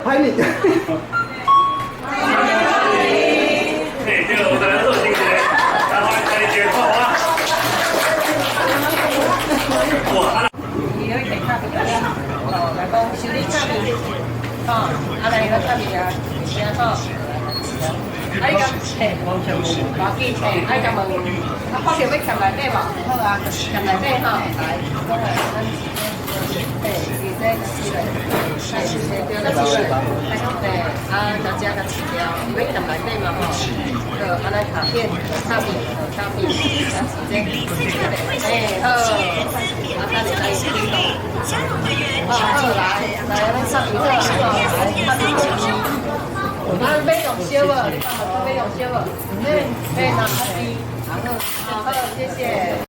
拍你。嘿，这个我在做这个，然后再接花花。哇！伊迄个卡片啊，哦，来讲修理卡片，哦，啊来个卡片啊，然后，啊你讲，嘿，要紧，嘿，啊甲问，啊发票要欠内底无？好啊，欠内底吼，来，讲来，嘿，是这个是嘞，开始先对个是嘞，对，啊，大家个资料，要欠内底嘛吼，就安尼卡片，卡片，啊是这，哎好，啊等下来听到，好来，咱上一个啦，来，卡片。啊，买用烧无？你讲买用烧无？买拿低，然后好，谢谢。